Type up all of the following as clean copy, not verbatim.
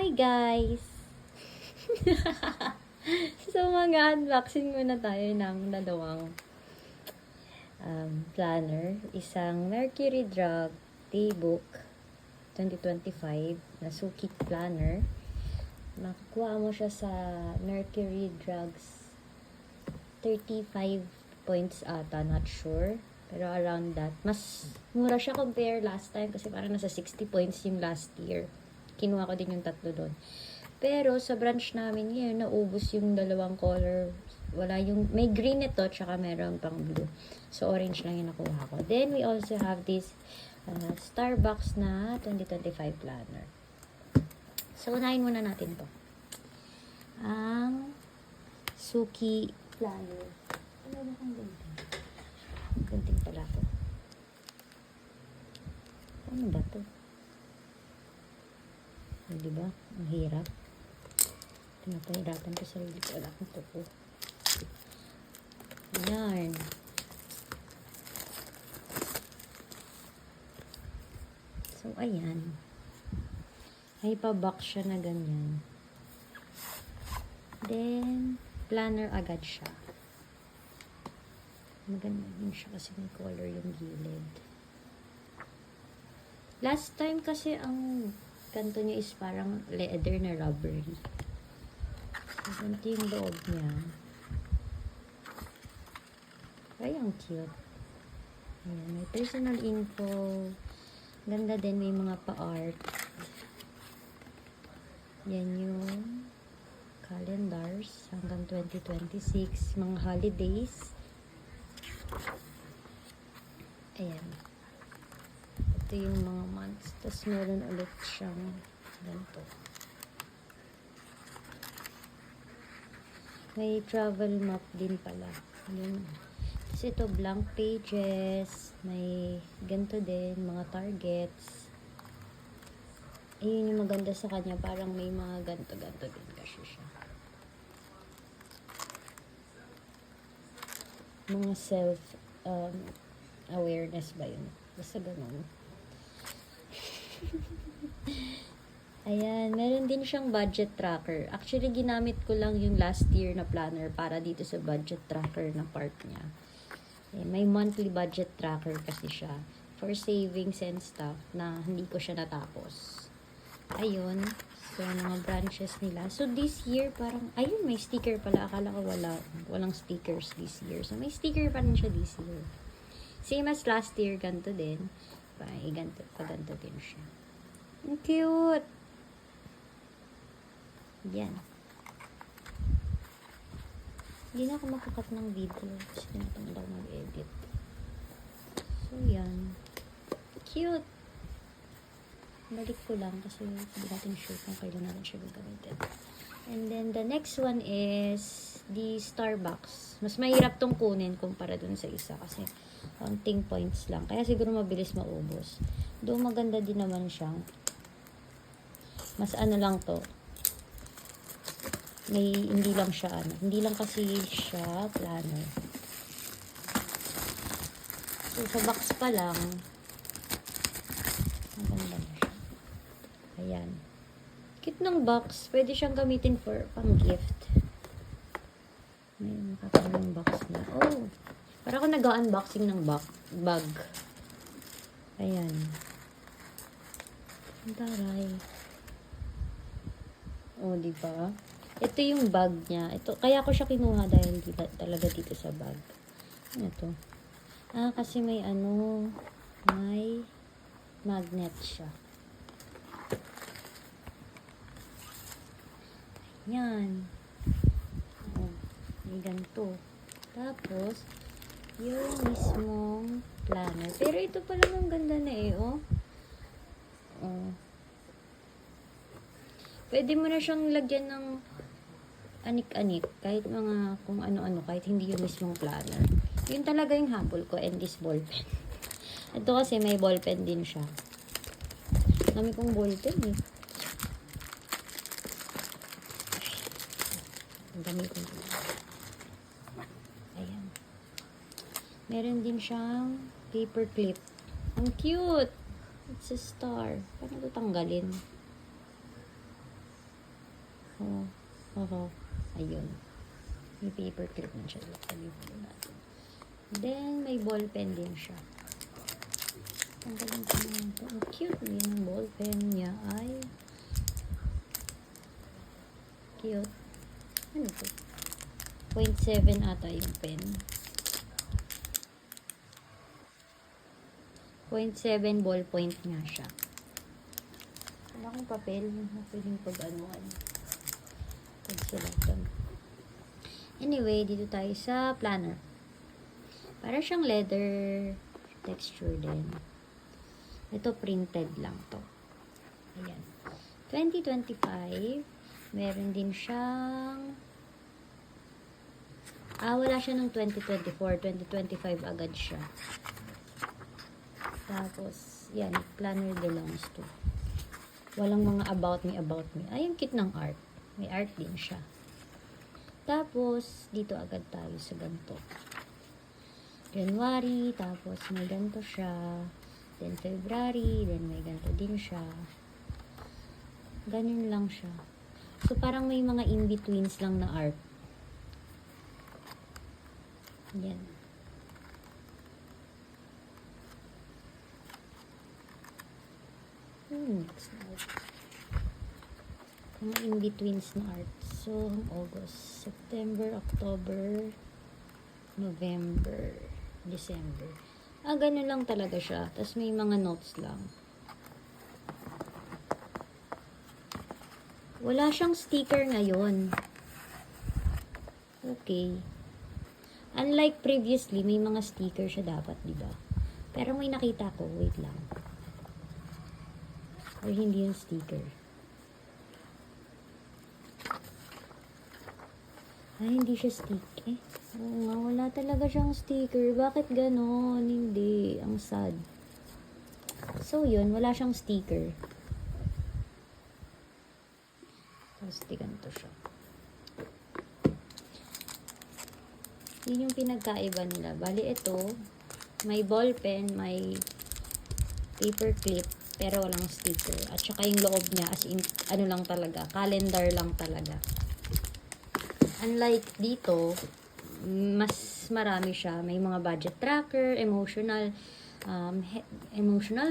Hi guys! So mag-unboxing muna tayo ng dalawang planner. Isang Mercury Drug Daybook 2025 na Suki Planner. Makukuha mo siya sa Mercury Drugs 35 points ata, not sure. Pero around that. Mas mura siya compare last time kasi parang nasa 60 points yung last year. Kinuha ko din yung tatlo doon. Pero sa branch namin ngayon, naubos yung dalawang color. Wala yung, may green ito, tsaka meron pang blue. So, orange lang yung nakuha ko. Then, we also have this Starbucks na 2025 planner. So, unahin muna natin to. Ang Suki planner. Ano ba kang gunting? Gunting pala to. Ano ba to? Diba? Ang hirap. Pinapahirapan ko sa sarili ko. Wala akong tuko. Yarn. So, ayan. May pa-box siya na ganyan. Then, planner agad siya. Maganda din siya kasi may color yung gilid. Last time kasi ang kanto niya is parang leather na rubbery. Ganito yung loob niya. Ay, ang cute. Ayan, may personal info. Ganda din, may mga pa-art. Yan yung calendars hanggang 2026. Mga holidays. Ayan. Ito yung mga months. Tapos meron ulit siyang ganito. May travel map din pala. Yun. Tapos ito blank pages. May ganito din. Mga targets. Ayun yung maganda sa kanya. Parang may mga ganito-ganito din kasi siya. Mga self awareness ba yun? Basta ganun. Ayan, meron din siyang budget tracker. Actually, ginamit ko lang yung last year na planner para dito sa budget tracker na part niya. Ayan, may monthly budget tracker kasi siya for savings and stuff na hindi ko siya natapos. Ayun, so mga branches nila. So this year parang, ayun, may sticker pala. Akala ko walang stickers this year. So may sticker pa rin siya this year. Same as last year, ganito din. Ganito din siya. Ang cute! Yan. Hindi na ako makakat ng video kasi tinatanggal mag-edit. So, yan. Cute! Balik ko lang kasi hindi natin sure kung kailan natin siya gagamitin. And then, the next one is the Starbucks. Mas mahirap tong kunin kumpara dun sa isa kasi counting points lang. Kaya siguro mabilis maubos. Doon maganda din naman siya. Mas ano lang to. Hindi lang siya hindi lang kasi siya planner. So, sa box pa lang, maganda na siya. Ayan. Cute ng box. Pwede siyang gamitin for pang-gift. May makakalang box na. Oh! Para ako nag-unboxing ng bag. Ayan. Ang taray. Oh, diba? Ito yung bag niya. Ito, kaya ko siya kinuha dahil talaga dito sa bag. Ano to? Kasi may may magnet siya. Yan. Oh, may ganito. Tapos, yung mismong planner. Pero ito pala ang ganda na oh. Oh. Pwede mo na siyang lagyan ng anik-anik. Kahit mga kung ano-ano. Kahit hindi yung mismong planner. Yun talaga yung habol ko. And this ballpen. Ito kasi may ballpen din siya. Dami kong ballpen eh. Ang dami kong ayan. Meron din siyang paper clip. Ang cute! It's a star. Paano ito tanggalin? Oh, oh, ayun. May paper clip na siya. Sabihin natin. Then, may ball pen din siya. Ang galing ko naman ito. Ang cute yung ball pen niya ay cute. Ano ito? 0.7 ata yung pen. 0.7 ballpoint nga siya. Wala akong papel. Pwedeng pag-anuan. Pag-sulatan. Anyway, dito tayo sa planner. Para siyang leather texture din. Ito printed lang to. Ayan. 2025. Meron din siyang wala siya ng 2024. 2025 agad siya. Tapos, yan. Planner belongs to. Walang mga about me. Ay, ang cute ng art. May art din siya. Tapos, dito agad tayo sa ganito. January, tapos may ganito siya. Then, February, then may ganito din siya. Ganyan lang siya. So, parang may mga in-betweens lang na art. Yan. Mga in-betweens na art. So, August, September, October, November, December. Ganun lang talaga siya. Tapos may mga notes lang. Wala siyang sticker ngayon. Okay. Unlike previously, may mga sticker siya dapat, di ba? Pero may nakita ko, wait lang. Or hindi yung sticker. Hindi siya sticker. Oo nga, wala talaga siyang sticker. Bakit ganon? Hindi. Ang sad. So, yun. Wala siyang sticker. Tapos, ganito siya. Yun yung pinagkaiba nila. Bali, ito, may ball pen, may paper clip, pero walang sticker. At saka yung loob niya, as in, ano lang talaga, calendar lang talaga. Unlike dito, mas marami siya. May mga budget tracker, emotional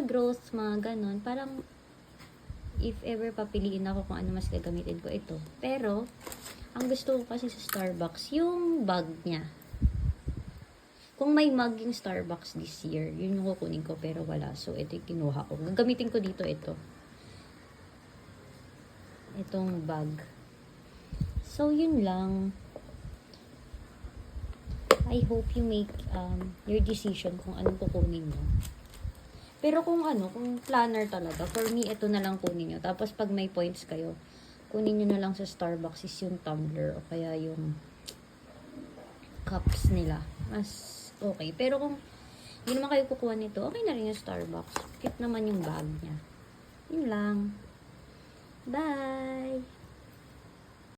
growth, mga ganon. Parang, if ever papiliin ako kung ano mas gagamitin ko, ito. Pero, ang gusto ko kasi sa Starbucks, yung bag niya. Kung may mug yung Starbucks this year, yun yung kukunin ko, pero wala. So, ito yung kinuha ko. Gagamitin ko dito ito. Itong bag. So, yun lang. I hope you make your decision kung anong kukunin mo. Pero kung planner talaga, for me, ito na lang kunin nyo. Tapos, pag may points kayo, kunin nyo na lang sa Starbucks is yung tumbler o kaya yung cups nila. Mas okay. Pero kung hindi naman kayo kukuha nito, okay na rin yung Starbucks. Cute naman yung bag niya. Yun lang. Bye!